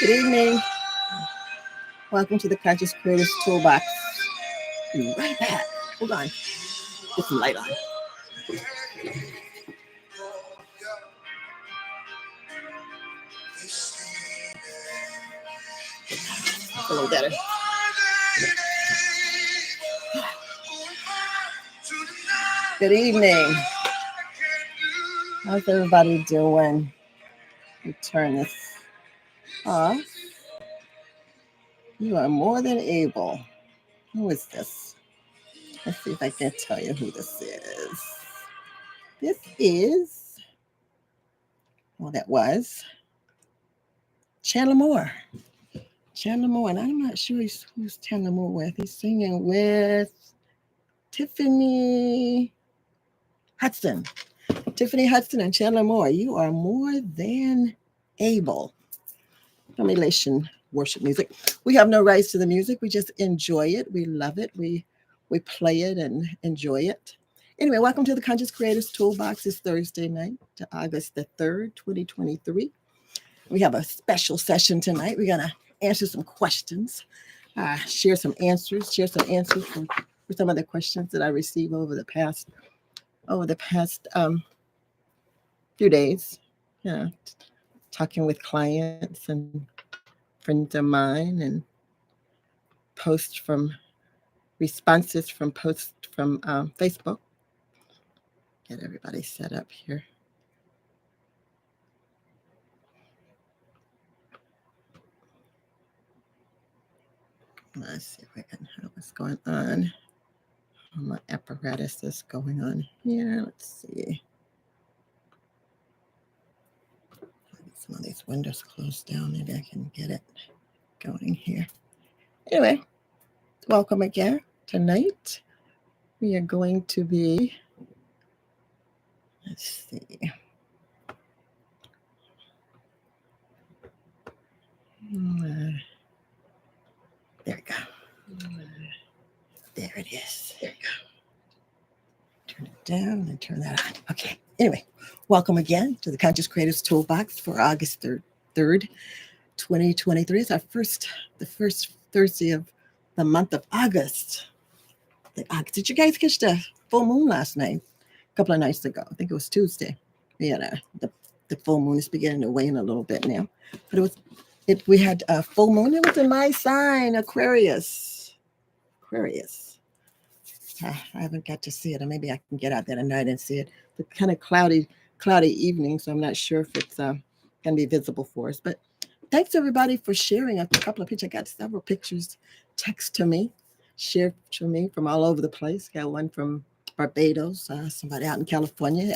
Good evening. Welcome to the Conscious Creators ToolBox. Be right back. Hold on. Get some light on. A little better. Good evening. How's everybody doing? We turn this off. You are more than able. Who is this? Let's see if I can tell you who this is. This is, well, that was Chandler Moore. Chandler Moore, and I'm not sure who's Chandler Moore with. He's singing with Tiffany Hudson. Tiffany Hudson and Chandler Moore. You are more than able. Formulation worship music. We have no rights to the music. We just enjoy it. We love it. We play it and enjoy it. Anyway, welcome to the Conscious Creators ToolBox. It's Thursday night, to August the 3rd, 2023. We have a special session tonight. We're going to answer some questions, share some answers for some of the questions that I received over the past few days. Yeah, talking with clients and friends of mine, and responses from posts from Facebook. Get everybody set up here. Let's see if I can know what's going on. My apparatus is going on here. Let's see. Some of these windows closed down. Maybe I can get it going here. Anyway, welcome again. Tonight we are going to be, let's see. There we go. There it is. There you go. Turn it down and turn that on. Okay. Anyway, welcome again to the Conscious Creators ToolBox for August 3rd, 2023. It's the first Thursday of the month of August. Did you guys catch the full moon last night? A couple of nights ago. I think it was Tuesday. We had the full moon is beginning to wane a little bit now. But we had a full moon. It was in my sign, Aquarius. I haven't got to see it, or maybe I can get out there tonight and see it. The kind of cloudy evening, so I'm not sure if it's going to be visible for us. But thanks everybody for sharing a couple of pictures. I got several pictures text to me, shared to me from all over the place. Got one from Barbados, somebody out in California,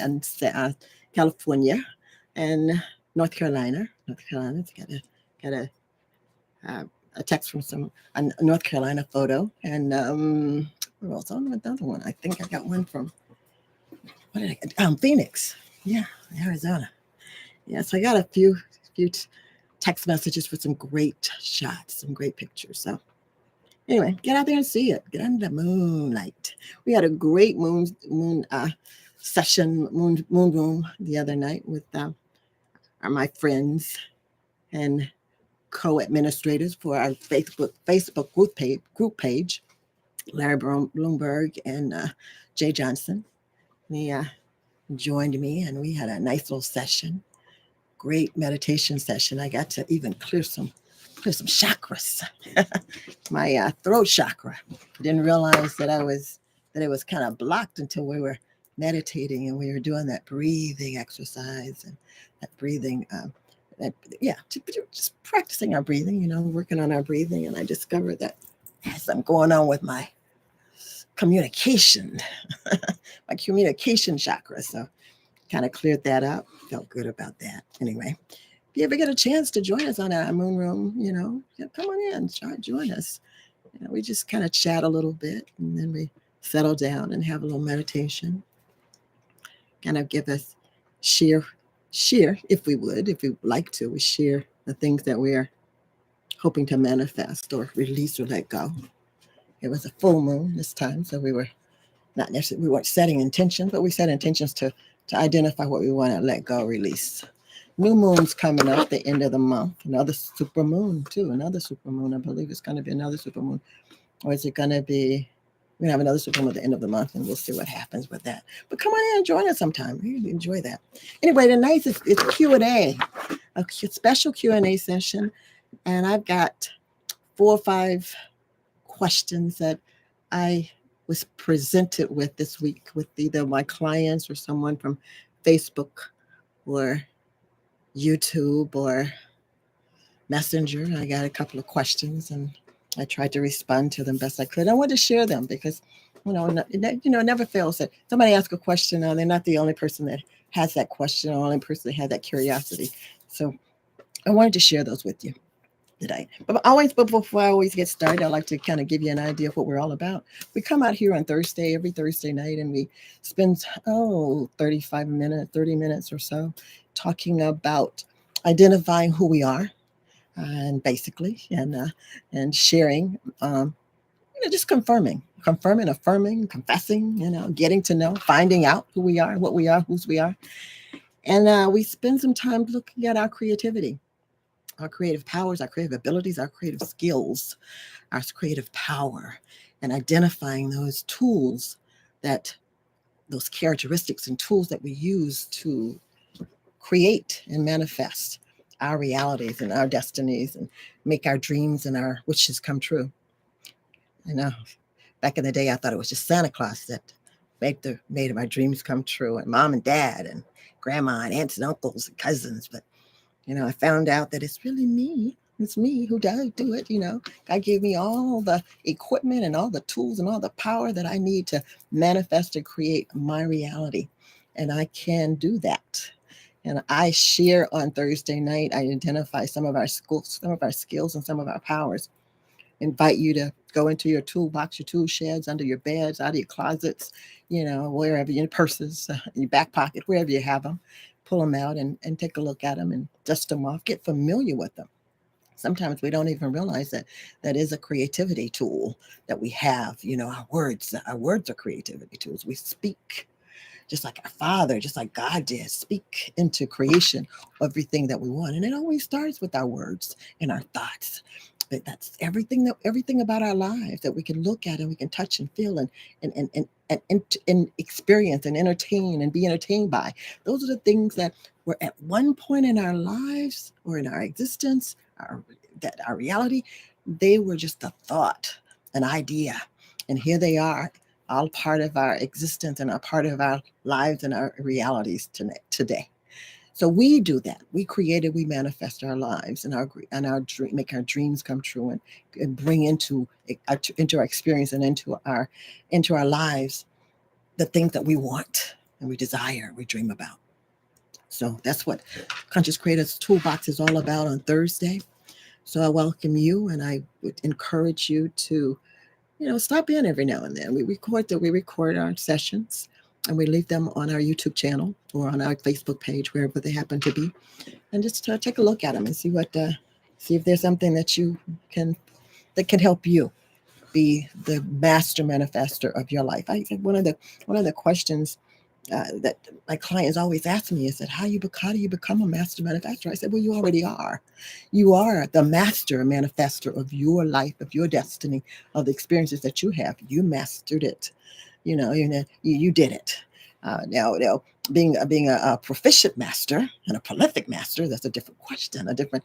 and North Carolina. Got a text from a North Carolina photo, and what else? Another one. I think I got one from Phoenix. Yeah, Arizona. Yeah, so I got a few text messages for some great shots, some great pictures. So anyway, get out there and see it. Get under the moonlight. We had a great moon session, moon room the other night with my friends and co-administrators for our Facebook group page, Larry Bloomberg and Jay Johnson. He joined me, and we had a nice little session, great meditation session. I got to even clear some chakras, my throat chakra. I didn't realize that it was kind of blocked until we were meditating and we were doing that breathing exercise and that breathing. Just practicing our breathing, working on our breathing. And I discovered that I had something going on with my communication, chakra. So kind of cleared that up. Felt good about that. Anyway, if you ever get a chance to join us on our moon room, come on in, join us. We just kind of chat a little bit, and then we settle down and have a little meditation. Kind of give us share if we like to. We share the things that we're hoping to manifest or release or let go. It was a full moon this time, so we weren't setting intentions, but we set intentions to identify what we want to let go, release. new moon's coming up the end of the month. Another super moon too. Another super moon. I believe it's going to be another super moon, or is it going to be? We're gonna have another super moon at the end of the month, and we'll see what happens with that. But come on in and join us sometime. We really enjoy that. Anyway, tonight it's Q&A, a special Q&A session, and I've got 4 or 5 questions that I was presented with this week with either my clients or someone from Facebook or YouTube or Messenger. I got a couple of questions and I tried to respond to them best I could. I wanted to share them because, it never fails that somebody asks a question and they're not the only person that has that question or the only person that had that curiosity. So I wanted to share those with you today. But before I always get started, I like to kind of give you an idea of what we're all about. We come out here on every Thursday night, and we spend 30 minutes or so talking about identifying who we are, and basically, and sharing, just affirming, confessing, getting to know, finding out who we are, what we are, whose we are, and we spend some time looking at our creativity, our creative powers, our creative abilities, our creative skills, our creative power, and identifying those tools those characteristics and tools that we use to create and manifest our realities and our destinies and make our dreams and our wishes come true. Back in the day, I thought it was just Santa Claus that made my dreams come true, and mom and dad and grandma and aunts and uncles and cousins. But I found out that it's really me. It's me who does do it. God gave me all the equipment and all the tools and all the power that I need to manifest and create my reality. And I can do that. And I share on Thursday night, I identify some of our skills, and some of our powers. Invite you to go into your toolbox, your tool sheds, under your beds, out of your closets, wherever, your purses, your back pocket, wherever you have them. Pull them out and take a look at them and dust them off. Get familiar with them. Sometimes we don't even realize that is a creativity tool that we have. Our words are creativity tools. We speak just like our Father, just like God did, speak into creation everything that we want. And it always starts with our words and our thoughts. But that's everything about our lives that we can look at and we can touch and feel and experience and entertain and be entertained by. Those are the things that were at one point in our lives or in our existence, our reality. They were just a thought, an idea, and here they are, all part of our existence and a part of our lives and our realities today. So we do that. We create it. We manifest our lives and our dream, make our dreams come true, and bring into our experience and into our lives the things that we want and we desire, we dream about. So that's what Conscious Creators ToolBox is all about on Thursday. So I welcome you, and I would encourage you to stop in every now and then. We record our sessions, and we leave them on our YouTube channel or on our Facebook page, wherever they happen to be, and just take a look at them and see if there's something that can help you be the master manifester of your life. I think one of the questions that my clients always ask me is that how do you become a master manifestor? I said, well, you already are. You are the master manifestor of your life, of your destiny, of the experiences that you have. You mastered it. You did it. Now, being a proficient master and a prolific master, that's a different question, a different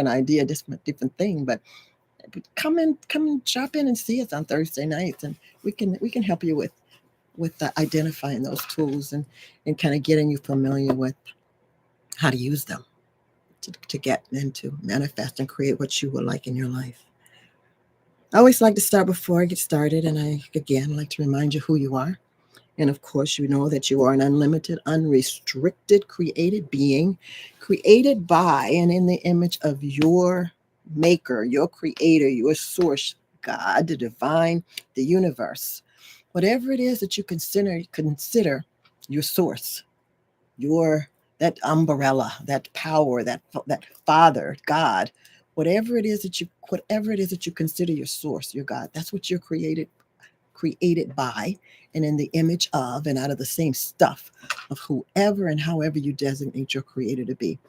idea, different thing. But come and drop in and see us on Thursday nights, and we can help you with identifying those tools and kind of getting you familiar with how to use them to get into manifest and create what you would like in your life. I always like to start before I get started, and I again like to remind you who you are. And of course, you know that you are an unlimited, unrestricted, created being, created by and in the image of your maker, your creator, your source, God, the divine, the universe. Whatever it is that you consider your source, that umbrella, that power, that Father, God, whatever it is that you consider your source, your God, that's what you're created by and in the image of and out of the same stuff of whoever and however you designate your creator to be.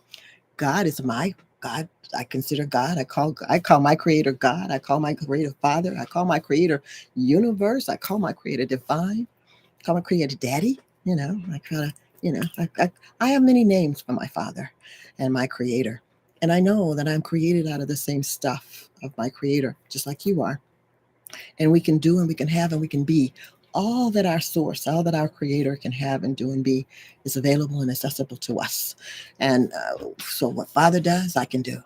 God is my God. I consider God. I call my creator God. I call my creator Father. I call my creator universe. I call my creator divine. I call my creator Daddy. I kind of, I have many names for my Father and my creator. And I know that I'm created out of the same stuff of my creator, just like you are. And we can do and we can have and we can be all that our source, all that our creator can have and do and be is available and accessible to us. And so what Father does, I can do.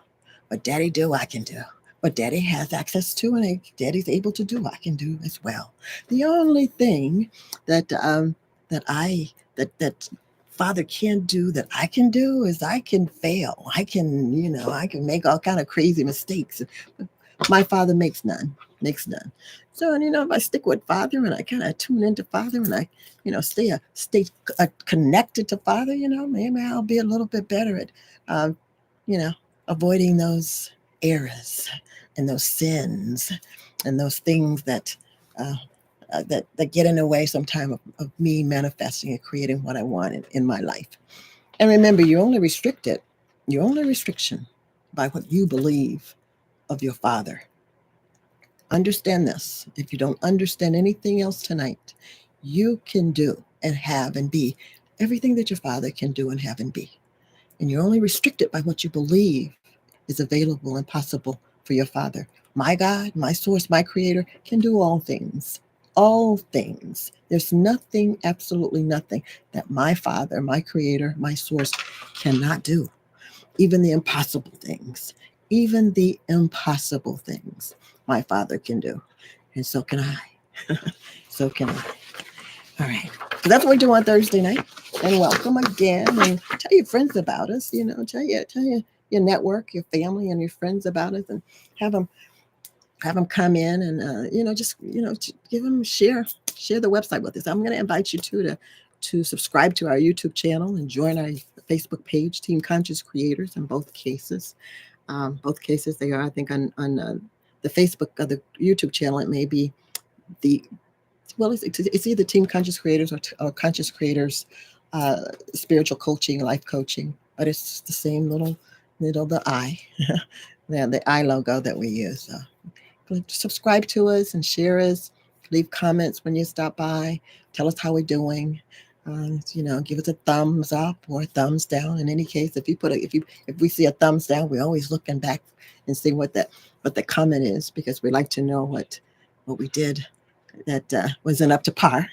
What Daddy do, I can do. What Daddy has access to and Daddy's able to do, I can do as well. The only thing that that Father can't do that I can do is I can fail. I can make all kind of crazy mistakes. My Father makes none. Makes none. So, if I stick with Father and I kind of tune into Father and I, stay connected to Father, maybe I'll be a little bit better at, uh, you know, avoiding those errors and those sins and those things that that get in the way sometime of me manifesting and creating what I want in my life. And remember, you're only restricted. Your only restriction by what you believe of your Father. Understand this. If you don't understand anything else tonight, you can do and have and be everything that your Father can do and have and be. And you're only restricted by what you believe is available and possible for your Father. My God, my source, my creator can do all things. All things. There's nothing, absolutely nothing that my Father, my creator, my source cannot do. Even the impossible things. Even the impossible things my Father can do. And so can I. So can I. All right. So that's what we do on Thursday night. And welcome again. And tell your friends about us. Tell your network, your family, and your friends about us, and have them come in and just give them share the website with us. I'm going to invite you to subscribe to our YouTube channel and join our Facebook page, Team Conscious Creators. In both cases, they are, I think, on the Facebook or the YouTube channel. It may be it's either Team Conscious Creators or Conscious Creators spiritual coaching, life coaching, but it's the same little the I, the I logo that we use. So subscribe to us and share us. Leave comments when you stop by. Tell us how we're doing. Give us a thumbs up or a thumbs down. In any case, if we see a thumbs down, we're always looking back and see what the comment is, because we like to know what we did that wasn't up to par.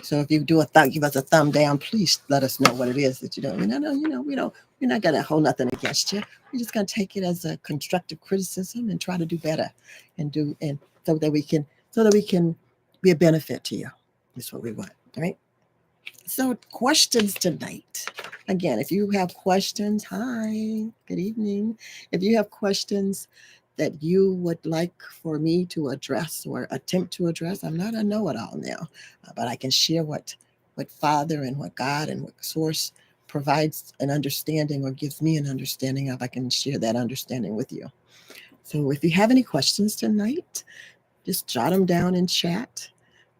So if you give us a thumb down, please let us know what it is that you don't. We're not gonna hold nothing against you. We're just gonna take it as a constructive criticism and try to do better, and so that we can be a benefit to you. That's what we want. All right. So questions tonight. Again, if you have questions, hi, good evening. If you have questions that you would like for me to address or attempt to address, I'm not a know-it-all now, but I can share what Father and what God and what Source provides an understanding or gives me an understanding of. I can share that understanding with you. So if you have any questions tonight, just jot them down in chat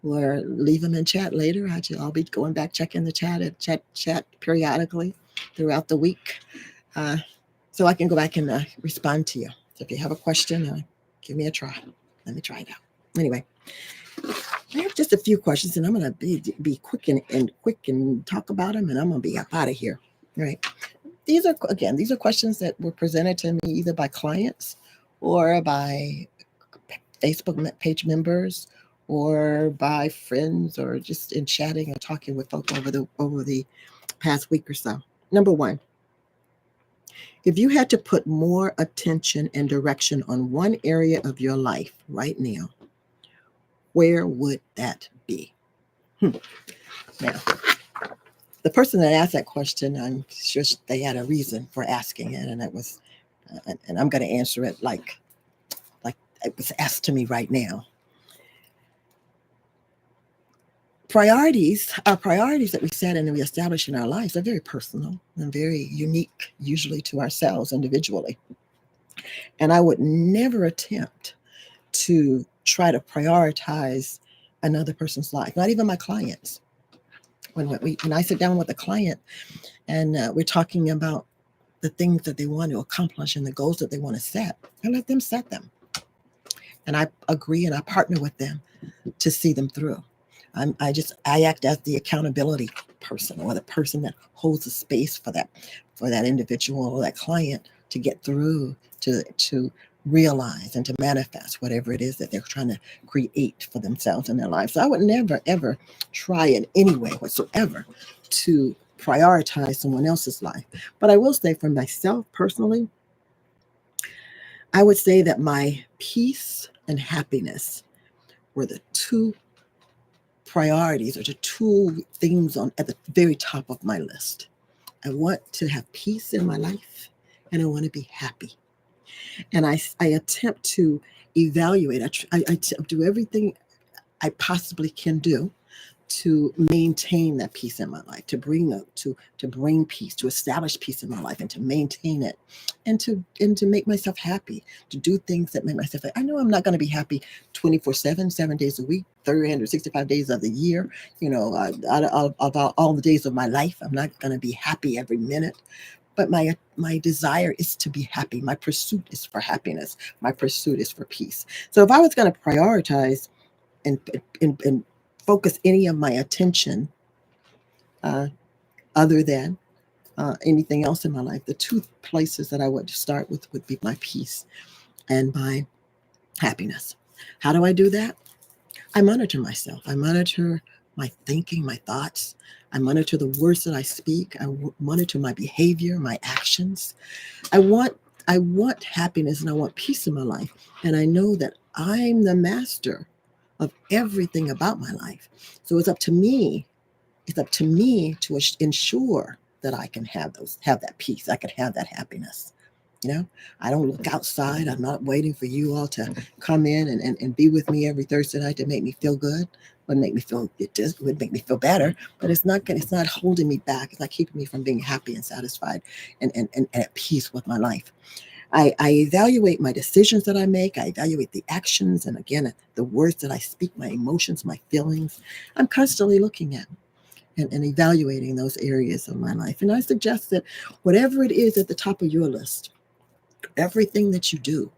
or leave them in chat later. I'll be going back checking the chat periodically throughout the week, so I can go back and respond to you. So if you have a question, give me a try. Let me try it out. Anyway, I have just a few questions, and I'm going to be quick and talk about them, and I'm going to be up out of here. All right. These are questions that were presented to me either by clients or by Facebook page members or by friends, or just in chatting and talking with folk over the past week or so. Number one, if you had to put more attention and direction on one area of your life right now, where would that be? Now, the person that asked that question, I'm sure they had a reason for asking it, and it was, and I'm going to answer it like it was asked to me right now. Priorities that we set and we establish in our lives are very personal and very unique, usually to ourselves individually. And I would never attempt to try to prioritize another person's life, not even my clients. When I sit down with a client and we're talking about the things that they want to accomplish and the goals that they want to set, I let them set them. And I agree and I partner with them to see them through. I act as the accountability person, or the person that holds the space for that individual or that client to get through, to realize and to manifest whatever it is that they're trying to create for themselves in their lives. So I would never ever try in any way whatsoever to prioritize someone else's life. But I will say for myself personally, I would say that my peace and happiness were the two priorities, or the two things on at the very top of my list. I want to have peace in my life, and I want to be happy. And I attempt to evaluate. I do everything I possibly can do to maintain that peace in my life, to bring peace, to establish peace in my life, and to maintain it, and to make myself happy, to do things that make myself happy. I know I'm not going to be happy 24/7, 7 days a week, 365 days of the year. About all the days of my life, I'm not going to be happy every minute. But my desire is to be happy. My pursuit is for happiness. My pursuit is for peace. So if I was going to prioritize and focus any of my attention uh, other than anything else in my life, the two places that I would start with would be my peace and my happiness. How do I do that? I monitor myself. I monitor my thinking, my thoughts. I monitor the words that I speak. I monitor my behavior, my actions. I want I want happiness and I want peace in my life. And I know that I'm the master of everything about my life. So it's up to me to ensure that I can have that peace. I can have that happiness. You know, I don't look outside. I'm not waiting for you all to come in and be with me every Thursday night to make me feel good. Would make me feel better, but it's not holding me back. It's not keeping me from being happy and satisfied and at peace with my life. I evaluate my decisions that I make. I evaluate the actions and again the words that I speak, my emotions, my feelings. I'm constantly looking at and evaluating those areas of my life. And I suggest that whatever it is at the top of your list, everything that you do,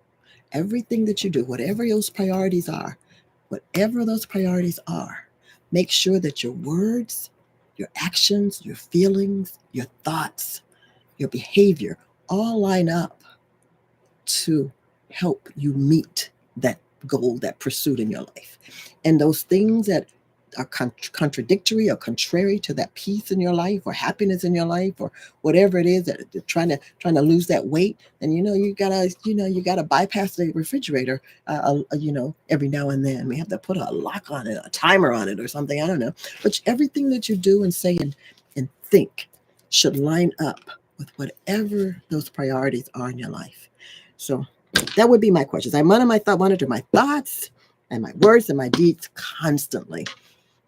whatever those priorities are, make sure that your words, your actions, your feelings, your thoughts, your behavior all line up to help you meet that goal, that pursuit in your life. And those things that are contradictory or contrary to that peace in your life or happiness in your life or whatever it is that you're trying to lose that weight, then you gotta bypass the refrigerator every now and then. We have to put a lock on it, a timer on it or something, I don't know. But everything that you do and say and think should line up with whatever those priorities are in your life. So that would be my questions. I monitor my thoughts and my words and my deeds constantly,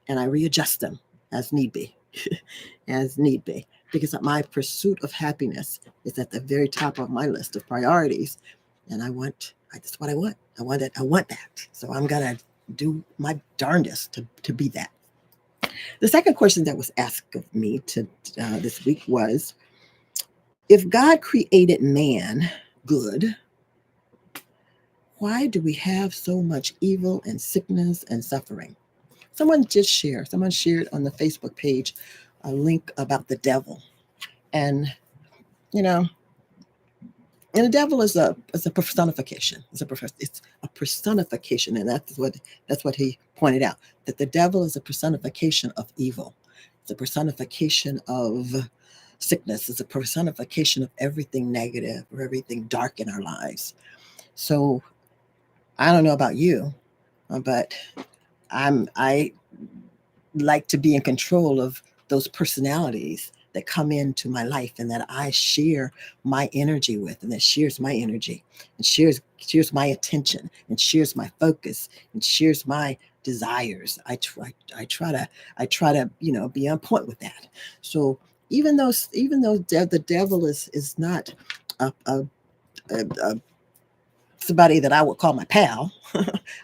and I readjust them as need be, as need be, because my pursuit of happiness is at the very top of my list of priorities, and that's what I want. I want it. I want that. So I'm gonna do my darndest to be that. The second question that was asked of me this week was, if God created man good, why do we have so much evil and sickness and suffering? Someone shared on the Facebook page a link about the devil. And, you know, and the devil is a personification. It's a personification. And that's what he pointed out, that the devil is a personification of evil. It's a personification of sickness. It's a personification of everything negative or everything dark in our lives. So I don't know about you, but I like to be in control of those personalities that come into my life and that I share my energy with, and that shares my energy and shares my attention and shares my focus and shares my desires. I try to be on point with that. So even though the devil is not a somebody that I would call my pal,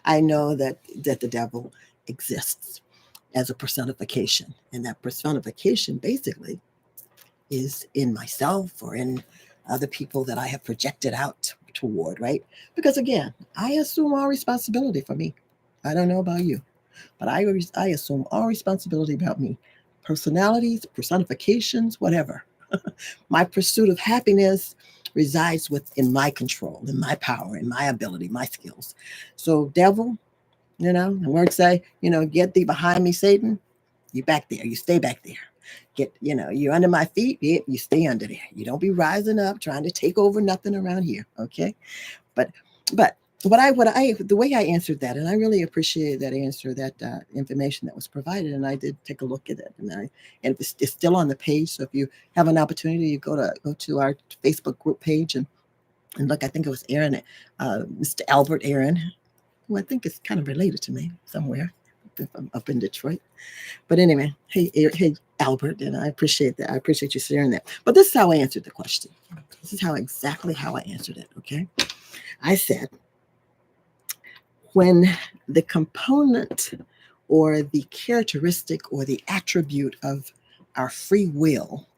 I know that the devil exists. as a personification. And that personification basically is in myself or in other people that I have projected out toward, right? Because again, I assume all responsibility for me. I don't know about you, but I assume all responsibility about me. Personalities, personifications, whatever. My pursuit of happiness resides within my control, in my power, in my ability, my skills. So, devil, the words say, get thee behind me, Satan. You back there. You stay back there. You're under my feet. You stay under there. You don't be rising up trying to take over nothing around here. Okay. But, but the way I answered that, and I really appreciate that answer, that information that was provided, and I did take a look at it, and it's still on the page. So if you have an opportunity, you go to our Facebook group page and look. I think it was Aaron, Mr. Albert Aaron, who I think is kind of related to me somewhere up in Detroit. But anyway, hey, Albert, and I appreciate that. I appreciate you sharing that. But this is how I answered the question. This is exactly how I answered it. Okay, I said, when the component or the characteristic or the attribute of our free will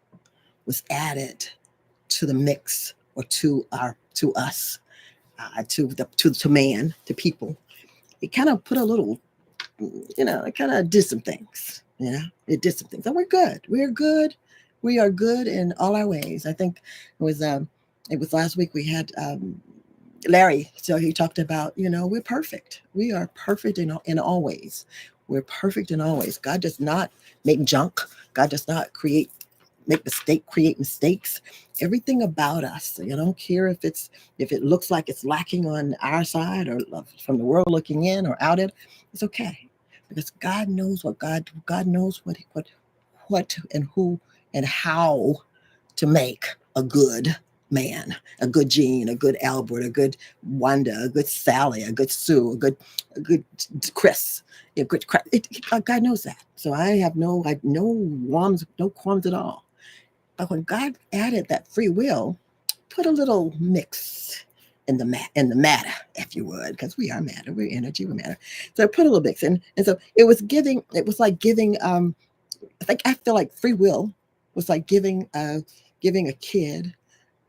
was added to the mix or to us, to man, to people, it kind of put a little, it kind of did some things. It did some things, and we're good. We're good. We are good in all our ways. I think it was last week we had Larry. So he talked about, we're perfect. We are perfect in all ways. We're perfect in all ways. God does not make junk. God does not create mistakes. Everything about us. I don't care if it looks like it's lacking on our side or from the world looking in or out it. It's okay, because God knows God knows what and who and how to make a good man, a good Jean, a good Albert, a good Wanda, a good Sally, a good Sue, a good Chris. God knows that. So I have no qualms at all. But when God added that free will, put a little mix in the matter, if you would, because we are matter, we're energy, we're matter. So I put a little mix in, and so it was like giving. I feel like free will was like giving a kid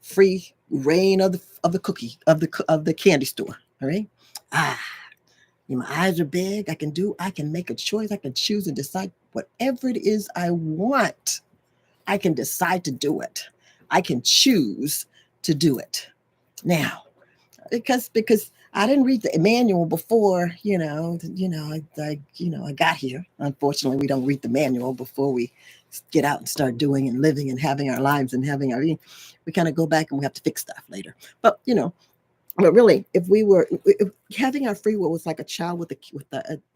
free reign of the cookie of the candy store. All right. My eyes are big. I can make a choice. I can choose and decide whatever it is I want. I can decide to do it. I can choose to do it. Now, because I didn't read the manual before, I got here. Unfortunately, we don't read the manual before we get out and start doing and living and having our lives and we kind of go back and we have to fix stuff later. But really, if having our free will was like a child with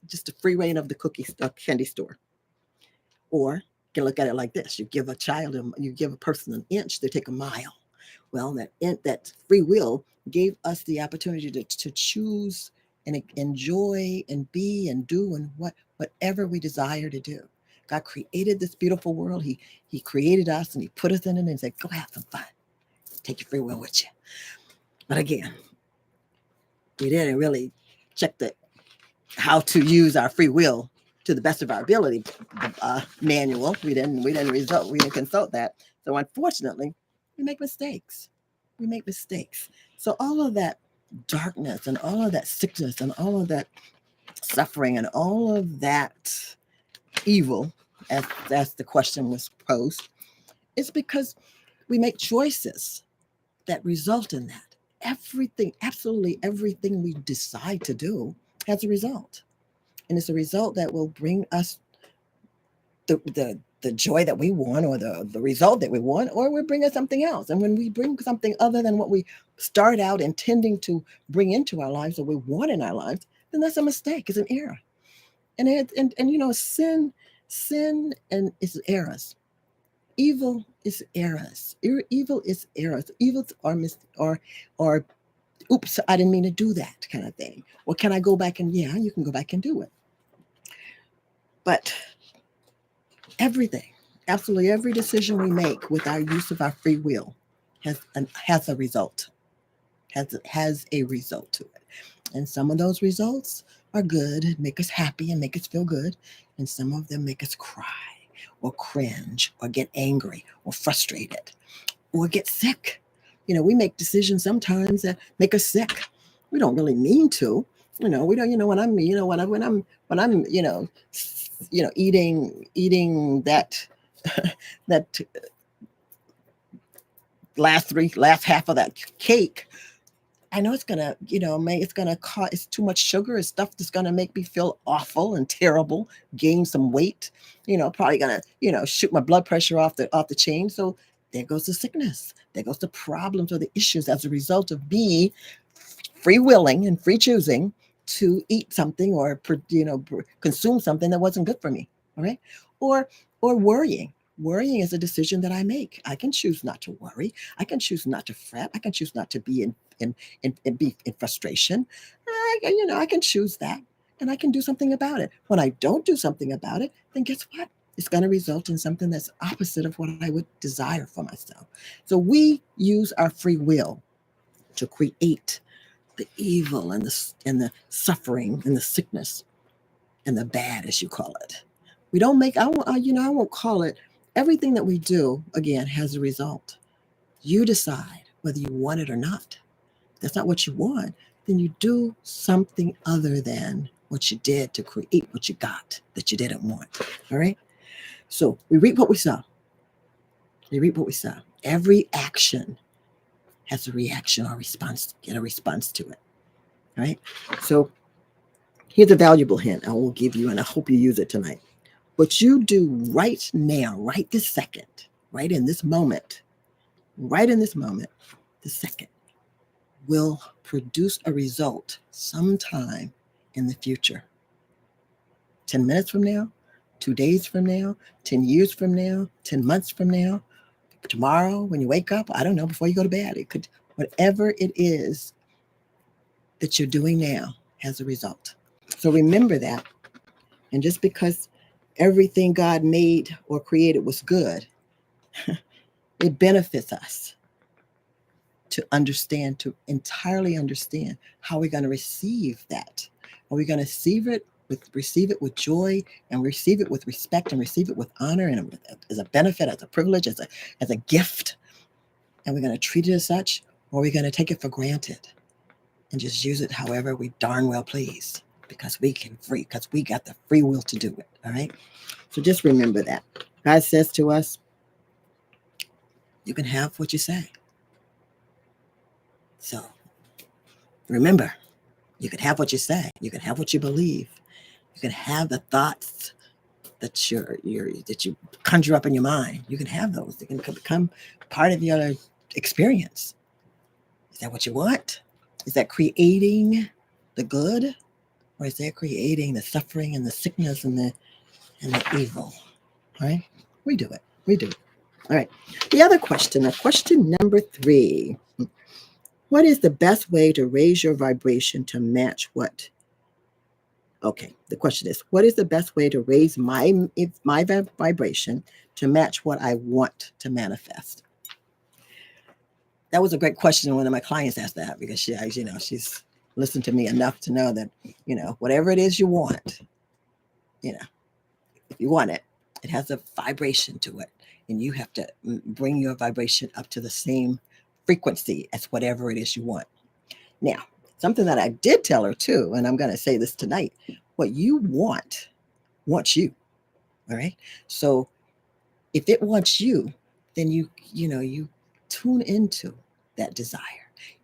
just a free reign of the candy store, or you can look at it like this: you give a person an inch, they take a mile. Well, that free will gave us the opportunity to choose and enjoy and be and do and whatever we desire to do. God created this beautiful world. He created us and he put us in it and said, go have some fun. Take your free will with you. But again, we didn't really check how to use our free will to the best of our ability manual. We didn't consult that. So unfortunately, we make mistakes. So all of that darkness and all of that sickness and all of that suffering and all of that evil, as the question was posed, is because we make choices that result in that. Everything, absolutely everything we decide to do has a result. And it's a result that will bring us the joy that we want, or the result that we want, or we bring us something else. And when we bring something other than what we start out intending to bring into our lives or we want in our lives, then that's a mistake. It's an error. And sin and is errors. Evil is errors. Evil is errors. Evils are oops, I didn't mean to do that kind of thing. Or can I go back and you can go back and do it. But everything, absolutely every decision we make with our use of our free will has a result, has a result to it. And some of those results are good, make us happy and make us feel good. And some of them make us cry or cringe or get angry or frustrated or get sick. We make decisions sometimes that make us sick. We don't really mean to. We don't. When I'm, eating that that last half of that cake. I know it's gonna, it's gonna cause, it's too much sugar. It's stuff that's gonna make me feel awful and terrible, gain some weight. Probably gonna, shoot my blood pressure off the chain. So there goes the sickness. There goes the problems or the issues as a result of me free willing and free choosing to eat something or consume something that wasn't good for me. All right, or worrying. Worrying is a decision that I make. I can choose not to worry. I can choose not to fret. I can choose not to be in frustration. I can choose that, and I can do something about it. When I don't do something about it, then guess what? It's going to result in something that's opposite of what I would desire for myself. So we use our free will to create the evil and the suffering and the sickness and the bad, as you call it. We don't make. I won't call it. Everything that we do, again, has a result. You decide whether you want it or not. If that's not what you want, then you do something other than what you did to create what you got that you didn't want. All right. So we reap what we sow. We reap what we sow. Every action has a reaction or response. Get a response to it. All right. So here's a valuable hint I will give you, and I hope you use it tonight. What you do right now, right this second, right in this moment, the second, will produce a result sometime in the future. 10 minutes from now, 2 days from now, 10 years from now, 10 months from now, tomorrow when you wake up, I don't know, before you go to bed. It could, whatever it is that you're doing now has a result. So remember that. And just because everything God made or created was good, it benefits us to understand, to entirely understand how we're going to receive that. Are we going to receive it with joy, and receive it with respect, and receive it with honor, and as a benefit, as a privilege, as a gift, and we're going to treat it as such, or are we going to take it for granted and just use it however we darn well please, because we got the free will to do it. All right. So just remember that God says to us, you can have what you say. So remember, you can have what you say. You can have what you believe. You can have the thoughts that you conjure up in your mind. You can have those. They can become part of your experience. Is that what you want? Is that creating the good, or is that creating the suffering and the sickness and the evil? All right, we do it. We do it. All right. The other question, question number 3. What is the best way to raise your vibration to match what? Okay, the question is, what is the best way to raise my vibration to match what I want to manifest? That was a great question. One of my clients asked that because she's listened to me enough to know that, whatever it is you want, if you want it, it has a vibration to it. And you have to bring your vibration up to the same frequency as whatever it is you want. Now, something that I did tell her too, and I'm going to say this tonight, what you wants you. All right. So if it wants you, then you tune into that desire.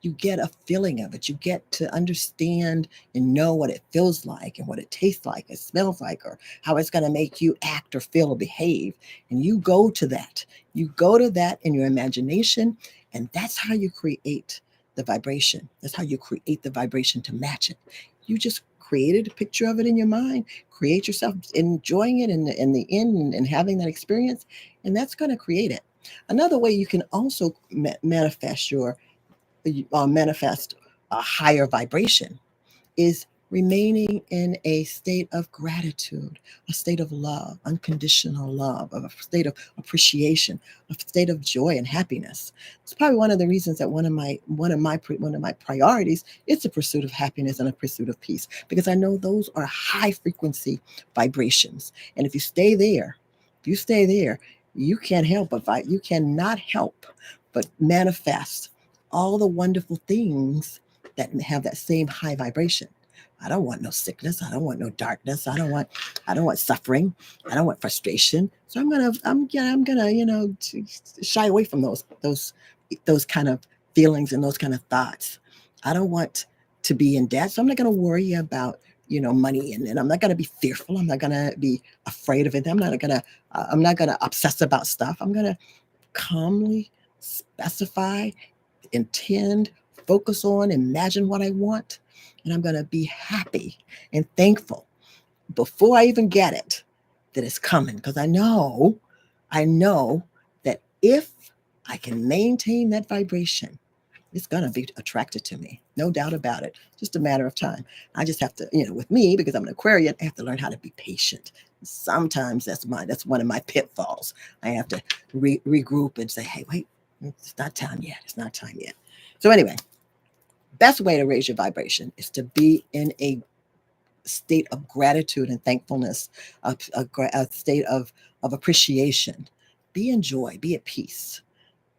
You get a feeling of it. You get to understand and know what it feels like and what it tastes like, it smells like, or how it's going to make you act or feel or behave. And you go to that. You go to that in your imagination, and that's how you create the vibration. That's how you create the vibration to match it. You just created a picture of it in your mind, create yourself enjoying it in the end and having that experience, and that's going to create it. Another way you can also manifest a higher vibration is remaining in a state of gratitude, a state of love, unconditional love, of a state of appreciation, a state of joy and happiness. It's probably one of the reasons that one of my priorities is the pursuit of happiness and a pursuit of peace, because I know those are high frequency vibrations. And if you stay there, you can't help but you cannot help but manifest all the wonderful things that have that same high vibration. I don't want no sickness. I don't want no darkness. I don't want suffering. I don't want frustration. So I'm gonna shy away from those kind of feelings and those kind of thoughts. I don't want to be in debt, so I'm not gonna worry about money, and I'm not gonna be fearful. I'm not gonna be afraid of it. I'm not gonna obsess about stuff. I'm gonna calmly specify, intend, focus on, imagine what I want, and I'm going to be happy and thankful before I even get it that it's coming, because I know that if I can maintain that vibration, it's going to be attracted to me. No doubt about it. Just a matter of time. I just have to, with me, because I'm an Aquarian, I have to learn how to be patient. Sometimes that's one of my pitfalls. I have to regroup and say, hey, wait, it's not time yet. It's not time yet. So anyway, best way to raise your vibration is to be in a state of gratitude and thankfulness, a state of appreciation. Be in joy, be at peace.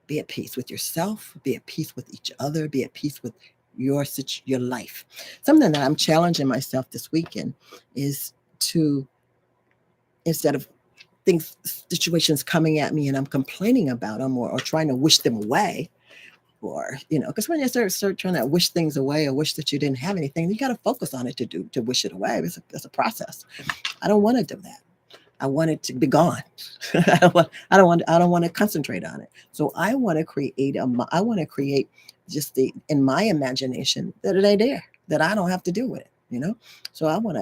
Be at peace with yourself, be at peace with each other, be at peace with your life. Something that I'm challenging myself this weekend is to, instead of things, situations coming at me and I'm complaining about them, or trying to wish them away, or because when you start trying to wish things away, or wish that you didn't have anything, you got to focus on it to wish it away. It's a process. I don't want to do that. I want it to be gone. I don't want to concentrate on it. So I want to create just in my imagination that it ain't there, that I don't have to deal with it. So I want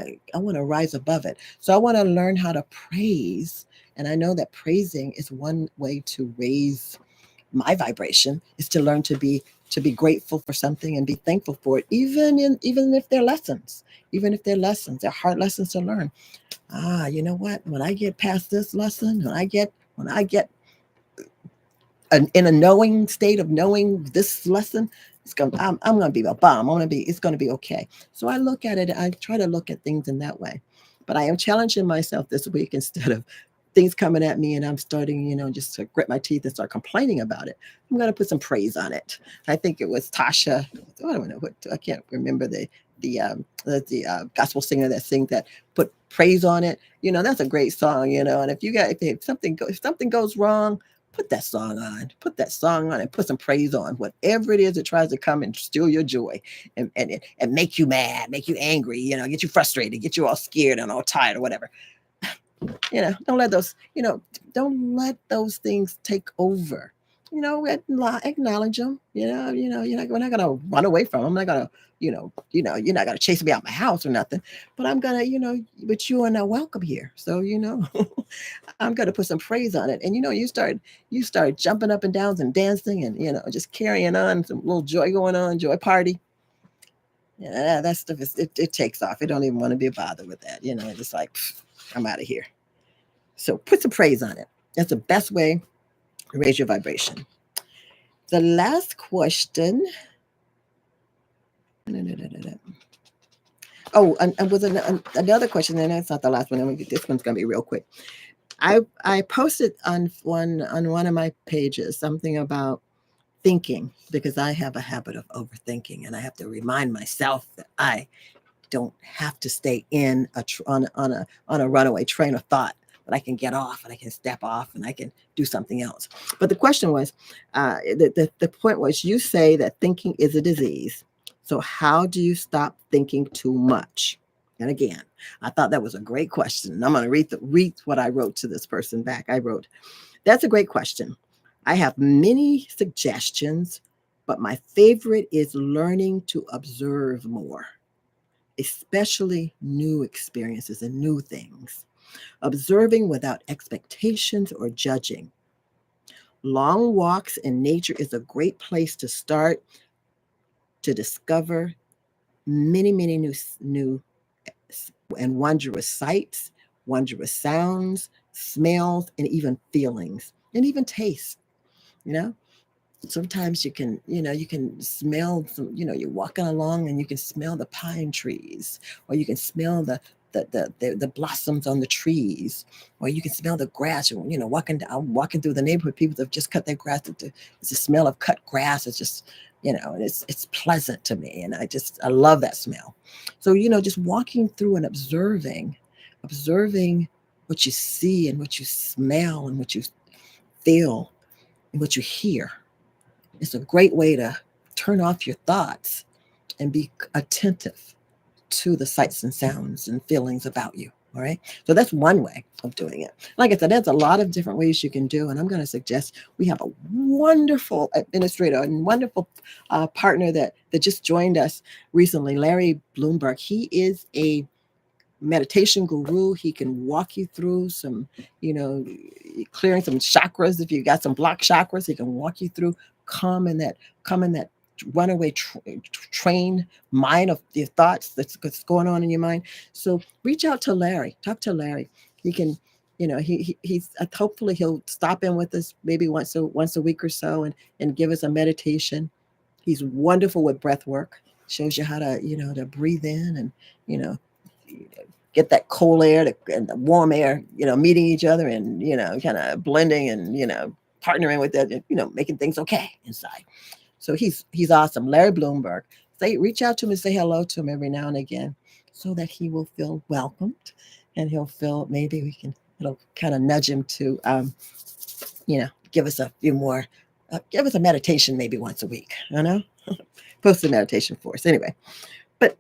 to rise above it. So I want to learn how to praise. And I know that praising is one way to raise my vibration, is to learn to be grateful for something and be thankful for it, even if they're lessons, they're hard lessons to learn. You know what? When I get past this lesson, when I get in a knowing state of knowing this lesson, I'm gonna be a bomb. It's gonna be okay. So I look at it. I try to look at things in that way. But I am challenging myself this week, instead of things coming at me and I'm starting, just to grit my teeth and start complaining about it, I'm gonna put some praise on it. I think it was Tasha. I don't know what, I can't remember the gospel singer that sings that, put praise on it. That's a great song. And if something goes wrong, put that song on and put some praise on whatever it is that tries to come and steal your joy, and make you mad, make you angry, get you frustrated, get you all scared and all tired or whatever. Don't let those things take over. Acknowledge them. We're not gonna run away from them. I'm not gonna, you're not gonna chase me out my house or nothing. But I'm gonna, but you are not welcome here. So I'm gonna put some praise on it. And you start jumping up and down and dancing, and just carrying on, some little joy going on, joy party. Yeah, that stuff it takes off. It don't even want to be bothered with that. Just like, I'm out of here. So put some praise on it. That's the best way to raise your vibration. The last question. Oh, and was another question, and that's not the last one. This one's gonna be real quick. I posted on one of my pages something about thinking, because I have a habit of overthinking, and I have to remind myself that I don't have to stay on a runaway train of thought, but I can get off and I can step off and I can do something else. But the question was, the point was, you say that thinking is a disease. So how do you stop thinking too much? And again, I thought that was a great question. And I'm going to read what I wrote to this person back. I wrote, that's a great question. I have many suggestions, but my favorite is learning to observe more, especially new experiences and new things. Observing without expectations or judging. Long walks in nature is a great place to start to discover many, many new and wondrous sights, wondrous sounds, smells, and even feelings, and even taste. You know, sometimes you can smell some, you're walking along and you can smell the pine trees, or you can smell the blossoms on the trees, or you can smell the grass. Walking through the neighborhood, people have just cut their grass. It's the smell of cut grass. It's just, it's pleasant to me, and I love that smell. So, just walking through and observing what you see and what you smell and what you feel and what you hear. It's a great way to turn off your thoughts and be attentive to the sights and sounds and feelings about you. All right. So that's one way of doing it. Like I said, there's a lot of different ways you can do. And I'm going to suggest we have a wonderful administrator and wonderful partner that just joined us recently, Larry Bloomberg. He is a meditation guru. He can walk you through some, clearing some chakras. If you got some blocked chakras, he can walk you through calming that runaway train mind of your thoughts that's going on in your mind. So reach out to Larry. Talk to Larry. He can, he's hopefully he'll stop in with us maybe once a week or so and give us a meditation. He's wonderful with breath work. Shows you how to to breathe in and you know get that cold air and the warm air, meeting each other and, kind of blending and, partnering with that, making things okay inside. So he's awesome. Larry Bloomberg. Reach out to him and say hello to him every now and again so that he will feel welcomed and he'll feel maybe it'll kind of nudge him to, give us a few more, give us a meditation maybe once a week, post a meditation for us. Anyway, but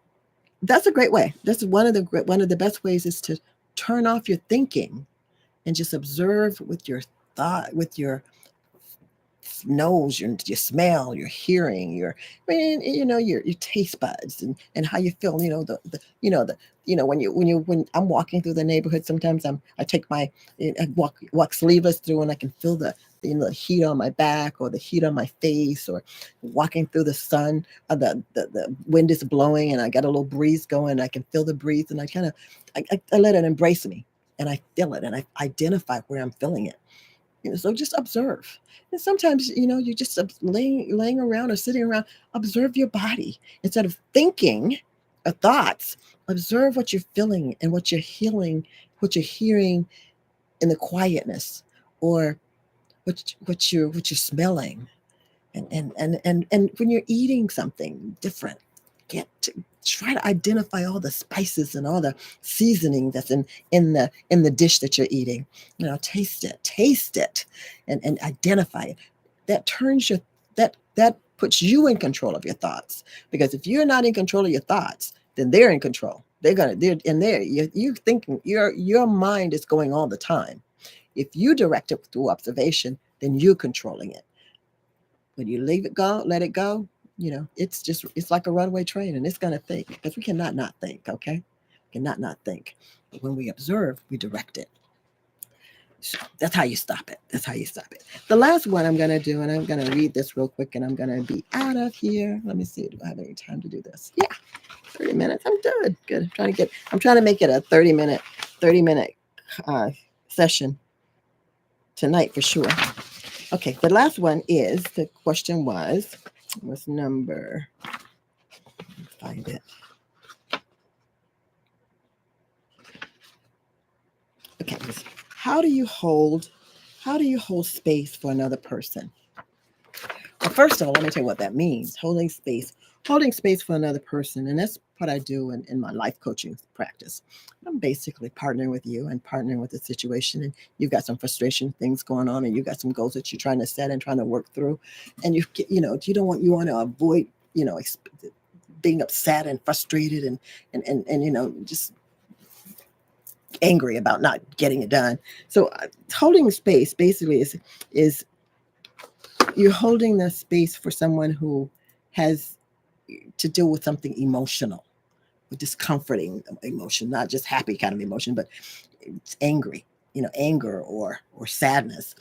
that's a great way. That's one of the best ways is to turn off your thinking and just observe with your thought, with your nose, your smell, your hearing, your taste buds and how you feel. When I'm walking through the neighborhood, sometimes I walk sleeveless through and I can feel the heat on my back or the heat on my face, or walking through the sun, the wind is blowing and I got a little breeze going. I can feel the breeze and I let it embrace me and I feel it and I identify where I'm feeling it. So just observe. And sometimes, you just laying around or sitting around, observe your body instead of thinking thoughts. Observe what you're feeling and what you're healing, what you're hearing in the quietness, or what you're smelling, and when you're eating something different, try to identify all the spices and all the seasoning that's in the dish that you're eating. Taste it, and identify it. That turns your that puts you in control of your thoughts, because if you're not in control of your thoughts, then they're in control. They're in there. You're thinking, your mind is going all the time. If you direct it through observation, then you're controlling it. When you leave it go, let it go, it's like a runaway train and it's going to think, because we cannot not think, okay? Cannot not think. But when we observe, we direct it. So that's how you stop it. That's how you stop it. The last one I'm going to do, and I'm going to read this real quick and I'm going to be out of here. Let me see. Do I have any time to do this? Yeah, 30 minutes. I'm good. Good. I'm trying to make it a 30-minute session tonight for sure. Okay, the last one is, the question was number, find it. Okay, how do you hold space for another person? Well, first of all, let me tell you what that means. Holding space for another person. And that's what I do in my life coaching practice. I'm basically partnering with you and partnering with the situation. And you've got some frustration things going on, and you've got some goals that you're trying to set and trying to work through. And you want to avoid, being upset and frustrated and just angry about not getting it done. So holding space basically is you're holding the space for someone who has to deal with something emotional, with discomforting emotion, not just happy kind of emotion, but it's angry. anger or sadness,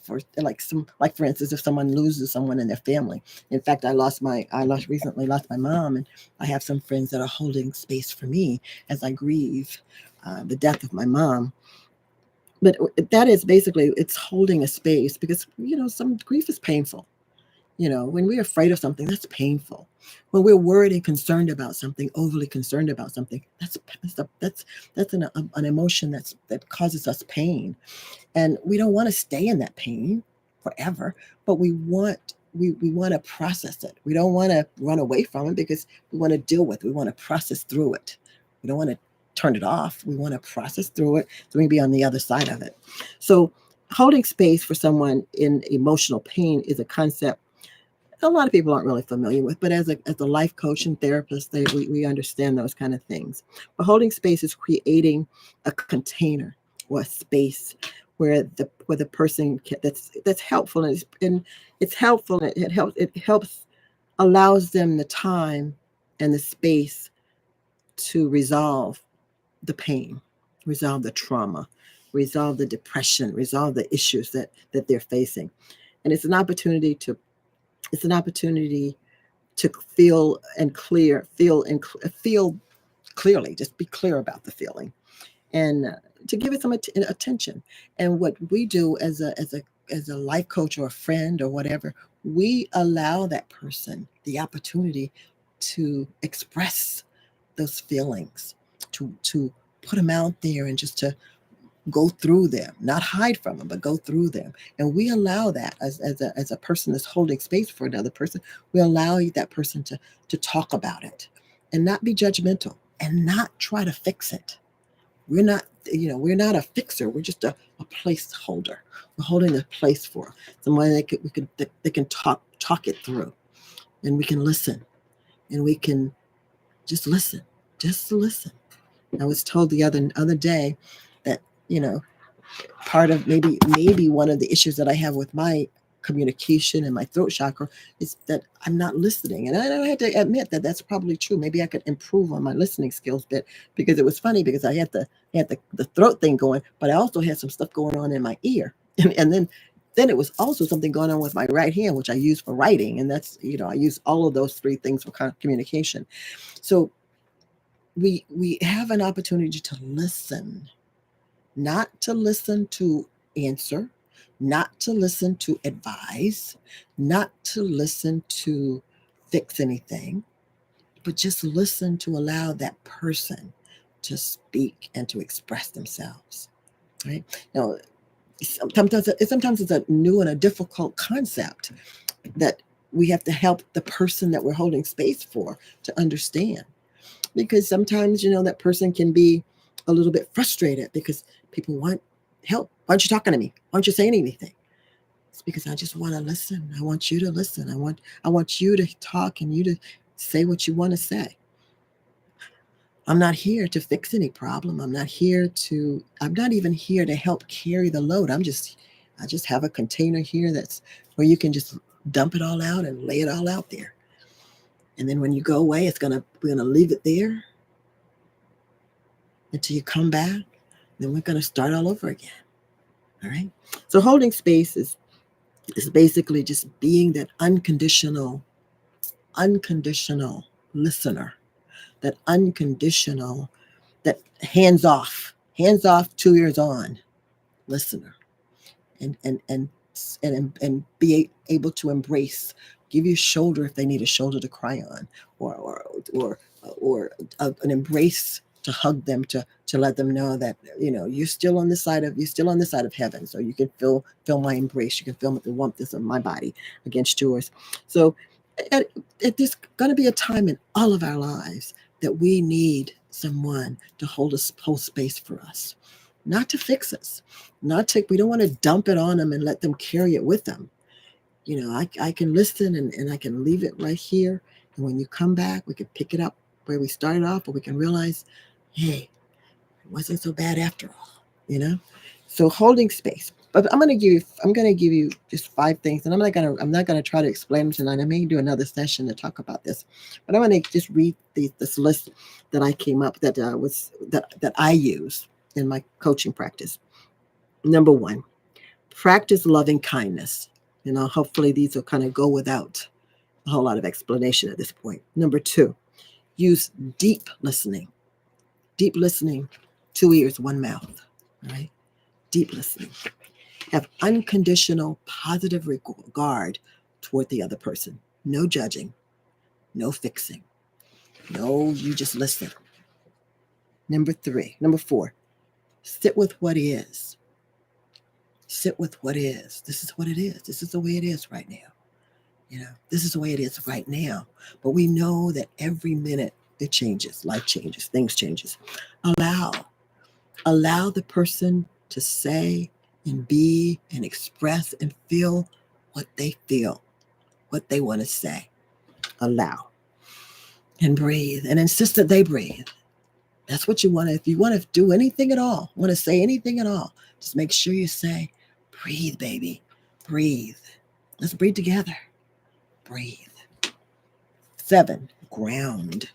for like for instance, if someone loses someone in their family. In fact, recently lost my mom, and I have some friends that are holding space for me as I grieve the death of my mom. But that is basically, it's holding a space, because some grief is painful. When we're afraid of something, that's painful. When we're worried and concerned about something, overly concerned about something, that's an emotion that causes us pain, and we don't want to stay in that pain forever. But we want to process it. We don't want to run away from it, because we want to deal with it. We want to process through it. We don't want to turn it off. We want to process through it so we can be on the other side of it. So holding space for someone in emotional pain is a concept a lot of people aren't really familiar with, but as a life coach and therapist, we understand those kind of things. But holding space is creating a container or a space where the person that's helpful, and it's helpful, and it helps allows them the time and the space to resolve the pain, resolve the trauma, resolve the depression, resolve the issues that they're facing. And it's an opportunity to feel clearly, just be clear about the feeling, and to give it some attention. And what we do as a life coach or a friend or whatever, we allow that person the opportunity to express those feelings, to put them out there, and just to go through them, not hide from them, but go through them. And we allow that as a person that's holding space for another person, we allow that person to talk about it and not be judgmental and not try to fix it. We're not a fixer. We're just a placeholder. We're holding a place for someone that can talk it through, and we can listen, and we can just listen, just listen. I was told the other day that you know part of maybe one of the issues that I have with my communication and my throat chakra is that I'm not listening. And I had to admit that that's probably true. Maybe I could improve on my listening skills a bit, because it was funny, because I had the throat thing going, but I also had some stuff going on in my ear. And then it was also something going on with my right hand, which I use for writing. And that's, I use all of those three things for communication. So we have an opportunity to listen, not to listen to answer, not to listen to advise, not to listen to fix anything, but just listen to allow that person to speak and to express themselves. Right? Now, sometimes it's a new and a difficult concept that we have to help the person that we're holding space for to understand, because sometimes that person can be a little bit frustrated because people want help. Why aren't you talking to me? Why aren't you saying anything? It's because I just want to listen. I want you to listen. I want you to talk, and you to say what you want to say. I'm not here to fix any problem. I'm not even here to help carry the load. I just have a container here that's where you can just dump it all out and lay it all out there. And then when you go away, we're gonna leave it there until you come back. Then we're gonna start all over again. All right. So holding space is basically just being that unconditional listener, that unconditional, that hands off, 2 ears on listener, and be able to embrace, give you a shoulder if they need a shoulder to cry on, or an embrace to hug them, to let them know that you're still on the side of heaven, so you can feel my embrace, you can feel the warmth of my body against yours. So there's going to be a time in all of our lives that we need someone to hold space for us, not to fix us, we don't want to dump it on them and let them carry it with them. I can listen, and I can leave it right here. And when you come back, we can pick it up where we started off, or we can realize, hey, it wasn't so bad after all. So holding space. But I'm gonna give you just 5 things, and I'm not gonna try to explain them tonight. I may do another session to talk about this, but I'm gonna just read this list that I came up that I use in my coaching practice. Number one, practice loving kindness. Hopefully these will kind of go without a whole lot of explanation at this point. Number two, use deep listening. Deep listening, two ears, one mouth. All right? Deep listening. Have unconditional positive regard toward the other person. No judging, no fixing. No, you just listen. Number four, sit with what is. Sit with what is. This is what it is. This is the way it is right now. This is the way it is right now. But we know that every minute it changes, life changes, things changes. Allow, allow the person to say and be and express and feel what they feel, what they want to say. Allow and breathe and insist that they breathe. That's what you want to, if you want to do anything at all, want to say anything at all, just make sure you say, breathe, baby, breathe. Let's breathe together. Breathe. 7, ground.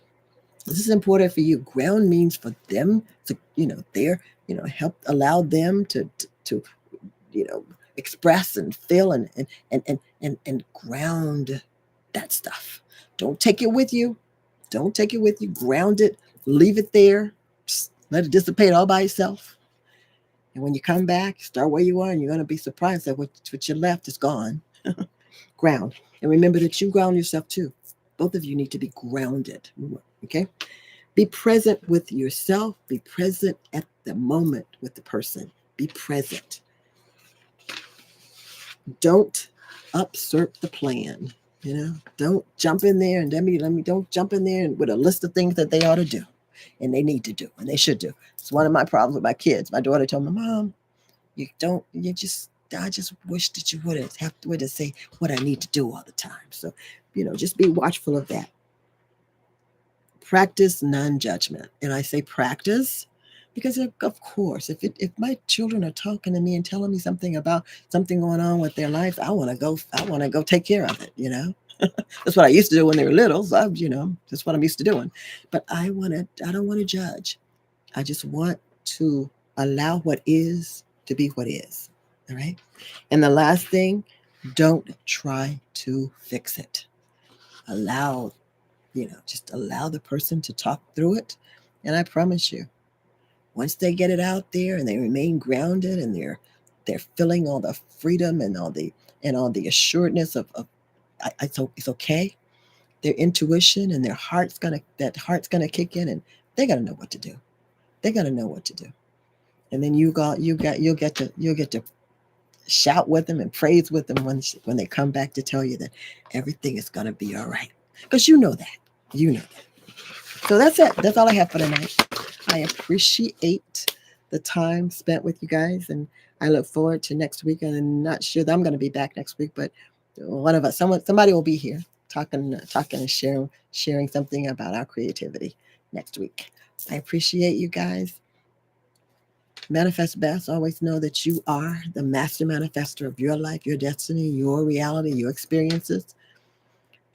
This is important for you. Ground means for them to, help allow them to express and feel and ground that stuff. Don't take it with you. Don't take it with you. Ground it. Leave it there. Just let it dissipate all by itself. And when you come back, start where you are, and you're going to be surprised that what you left is gone. Ground. And remember that you ground yourself too. Both of you need to be grounded. Okay? Be present with yourself. Be present at the moment with the person. Be present. Don't usurp the plan. Don't jump in there and don't jump in there with a list of things that they ought to do and they need to do and they should do. It's one of my problems with my kids. My daughter told me, Mom, I just wish that you wouldn't have to say what I need to do all the time. So, just be watchful of that. Practice non-judgment. And I say practice because of course, if my children are talking to me and telling me something about something going on with their lives, I want to go take care of it, That's what I used to do when they were little. So that's what I'm used to doing. But I don't want to judge. I just want to allow what is to be what is. All right. And the last thing, don't try to fix it. Allow, just allow the person to talk through it. And I promise you, once they get it out there and they remain grounded and they're feeling all the freedom and all the assuredness of it's okay. Their intuition and their heart's gonna kick in and they're gonna know what to do. They're gonna know what to do. And then you'll get to shout with them and praise with them when they come back to tell you that everything is gonna be all right. Because you know that. You know that. So that's it. That's all I have for tonight. I appreciate the time spent with you guys, and I look forward to next week. And I'm not sure that I'm going to be back next week, but one of us, somebody will be here talking and sharing something about our creativity next week. I appreciate you guys. Manifest best. Always know that you are the master manifester of your life, your destiny, your reality, your experiences,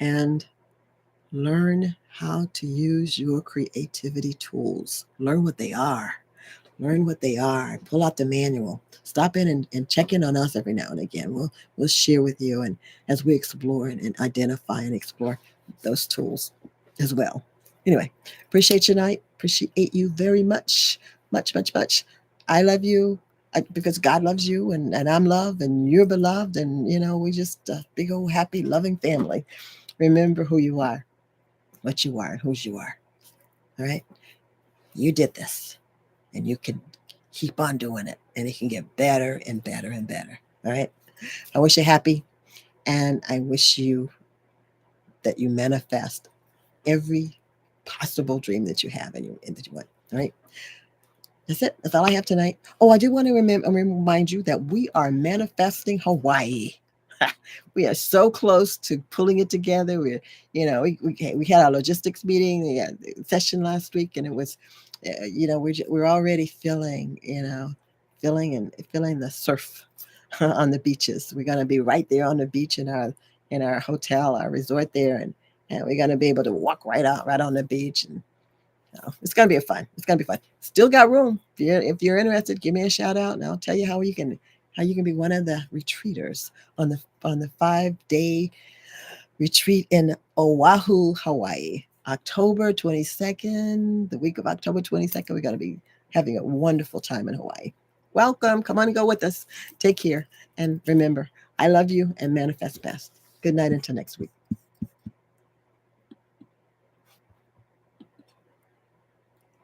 and learn how to use your creativity tools. Learn what they are. Learn what they are. Pull out the manual. Stop in and check in on us every now and again. We'll share with you and as we explore and identify and explore those tools as well. Anyway, appreciate your night. Appreciate you very much. Much, much, much. I love you because God loves you and I'm loved and you're beloved. And, we just a big old happy, loving family. Remember who you are, what you are, and whose you are. All right? You did this. And you can keep on doing it and it can get better and better and better. All right. I wish you happy and I wish you that you manifest every possible dream that you have and that you want. All right. That's it. That's all I have tonight. Oh, I do want to remind you that we are manifesting Hawaii. We are so close to pulling it together. We had our logistics meeting, session last week, and it was, we're already feeling the surf on the beaches. We're gonna be right there on the beach in our hotel, our resort there, and we're gonna be able to walk right on the beach No, it's gonna be fun. It's gonna be fun. Still got room. If you're interested, give me a shout out, and I'll tell you how you can be one of the retreaters on the 5-day retreat in Oahu, Hawaii. October 22nd, the week of October 22nd, we're going to be having a wonderful time in Hawaii. Welcome. Come on and go with us. Take care. And remember, I love you and manifest best. Good night until next week.